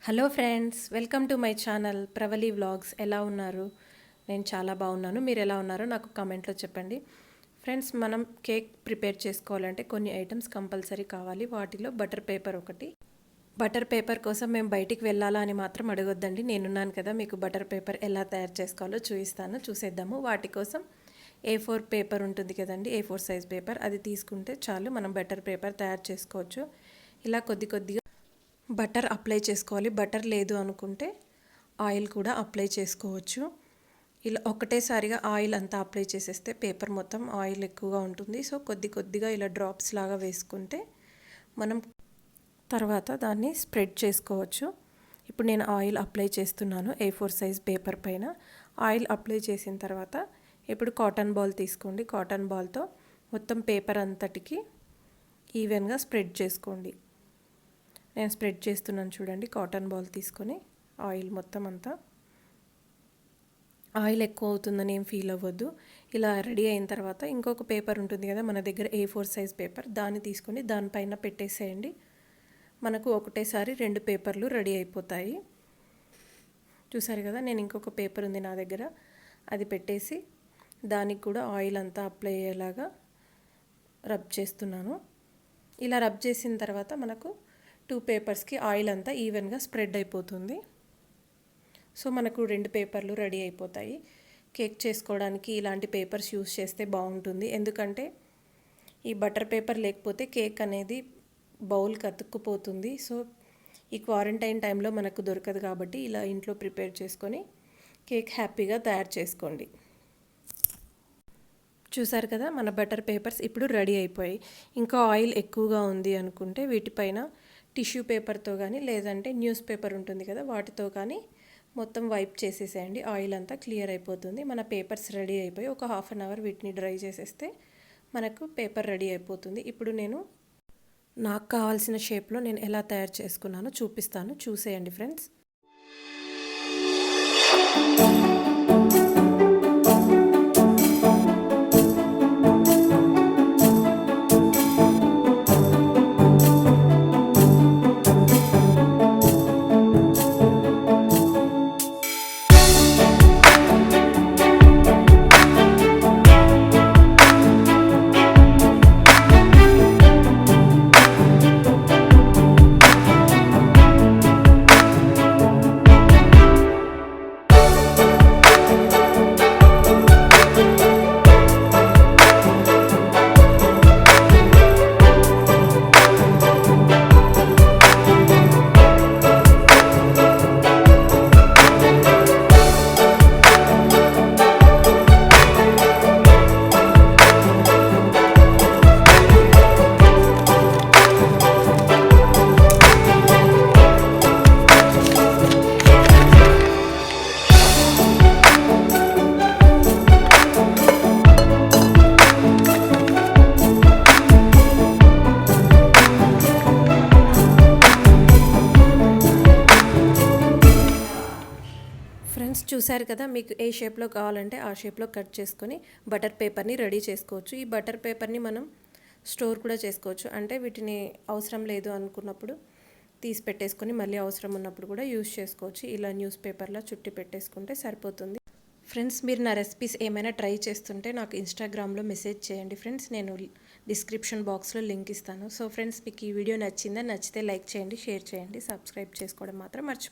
Hello friends, welcome to my channel Pravali vlogs. ఎలా ఉన్నారు? నేను చాలా బాగున్నాను. మీరు ఎలా ఉన్నారో నాకు కామెంట్లో చెప్పండి. ఫ్రెండ్స్, మనం కేక్ ప్రిపేర్ చేసుకోవాలంటే కొన్ని ఐటమ్స్ కంపల్సరీ కావాలి. వాటిలో బటర్ పేపర్ ఒకటి. బటర్ పేపర్ కోసం మేము బయటికి వెళ్ళాలా అని మాత్రం అడగొద్దండి. నేనున్నాను కదా, మీకు బటర్ పేపర్ ఎలా తయారు చేసుకోవాలో చూసేద్దాము. వాటి కోసం A4 పేపర్ ఉంటుంది కదండి, A4 సైజ్ పేపర్, అది తీసుకుంటే చాలు. మనం బటర్ పేపర్ తయారు చేసుకోవచ్చు. ఇలా కొద్ది కొద్దిగా బటర్ అప్లై చేసుకోవాలి. బటర్ లేదు అనుకుంటే ఆయిల్ కూడా అప్లై చేసుకోవచ్చు. ఇలా ఒకటేసారిగా ఆయిల్ అంతా అప్లై చేసేస్తే పేపర్ మొత్తం ఆయిల్ ఎక్కువగా ఉంటుంది. సో కొద్ది కొద్దిగా ఇలా డ్రాప్స్ లాగా వేసుకుంటే మనం తర్వాత దాన్ని స్ప్రెడ్ చేసుకోవచ్చు. ఇప్పుడు నేను ఆయిల్ అప్లై చేస్తున్నాను A4 సైజ్ పేపర్ పైన. ఆయిల్ అప్లై చేసిన తర్వాత ఇప్పుడు కాటన్ బాల్ తీసుకోండి. కాటన్ బాల్తో మొత్తం పేపర్ అంతటికి ఈవెన్గా స్ప్రెడ్ చేసుకోండి. నేను స్ప్రెడ్ చేస్తున్నాను చూడండి. కాటన్ బాల్ తీసుకొని ఆయిల్ మొత్తం అంతా, ఆయిల్ ఎక్కువ అవుతుందని ఏం ఫీల్ అవ్వద్దు. ఇలా రెడీ అయిన తర్వాత ఇంకొక పేపర్ ఉంటుంది కదా మన దగ్గర, A4 సైజ్ పేపర్, దాన్ని తీసుకొని దానిపైన పెట్టేసేయండి. మనకు ఒకటేసారి 2 పేపర్లు రెడీ అయిపోతాయి. చూసారు కదా, నేను ఇంకొక పేపర్ ఉంది నా దగ్గర, అది పెట్టేసి దానికి కూడా ఆయిల్ అంతా అప్లై అయ్యేలాగా రబ్ చేస్తున్నాను. ఇలా రబ్ చేసిన తర్వాత మనకు 2 పేపర్స్కి ఆయిల్ అంతా ఈవెన్గా స్ప్రెడ్ అయిపోతుంది. సో మనకు 2 పేపర్లు రెడీ అయిపోతాయి. కేక్ చేసుకోవడానికి ఇలాంటి పేపర్స్ యూస్ చేస్తే బాగుంటుంది. ఎందుకంటే ఈ బటర్ పేపర్ లేకపోతే కేక్ అనేది బౌల్కి అతుక్కుపోతుంది. సో ఈ క్వారంటైన్ టైంలో మనకు దొరకదు కాబట్టి ఇలా ఇంట్లో ప్రిపేర్ చేసుకొని కేక్ హ్యాపీగా తయారు చేసుకోండి. చూసారు కదా, మన బటర్ పేపర్స్ ఇప్పుడు రెడీ అయిపోయాయి. ఇంకా ఆయిల్ ఎక్కువగా ఉంది అనుకుంటే వీటిపైన టిష్యూ పేపర్తో కానీ లేదంటే న్యూస్ పేపర్ ఉంటుంది కదా, వాటితో కానీ మొత్తం వైప్ చేసేసేయండి. ఆయిల్ అంతా క్లియర్ అయిపోతుంది. మన పేపర్స్ రెడీ అయిపోయి ఒక హాఫ్ అన్ అవర్ వీటిని డ్రై చేసేస్తే మనకు పేపర్ రెడీ అయిపోతుంది. ఇప్పుడు నేను నాకు కావాల్సిన షేప్లో నేను ఎలా తయారు చేసుకున్నానో చూపిస్తాను, చూసేయండి ఫ్రెండ్స్. ఫ్రెండ్స్, చూసారు కదా, మీకు ఏ షేప్లో కావాలంటే ఆ షేప్లో కట్ చేసుకొని బటర్ పేపర్ని రెడీ చేసుకోవచ్చు. ఈ బటర్ పేపర్ని మనం స్టోర్ కూడా చేసుకోవచ్చు. అంటే వీటిని అవసరం లేదు అనుకున్నప్పుడు తీసి పెట్టేసుకొని మళ్ళీ అవసరం ఉన్నప్పుడు కూడా యూజ్ చేసుకోవచ్చు. ఇలా న్యూస్ పేపర్లో చుట్టి పెట్టేసుకుంటే సరిపోతుంది. ఫ్రెండ్స్, మీరు నా రెసిపీస్ ఏమైనా ట్రై చేస్తుంటే నాకు ఇన్స్టాగ్రామ్లో మెసేజ్ చేయండి ఫ్రెండ్స్. నేను డిస్క్రిప్షన్ బాక్స్లో లింక్ ఇస్తాను. సో ఫ్రెండ్స్, మీకు ఈ వీడియో నచ్చితే లైక్ చేయండి, షేర్ చేయండి, సబ్స్క్రైబ్ చేసుకోవడం మాత్రం మర్చిపోండి.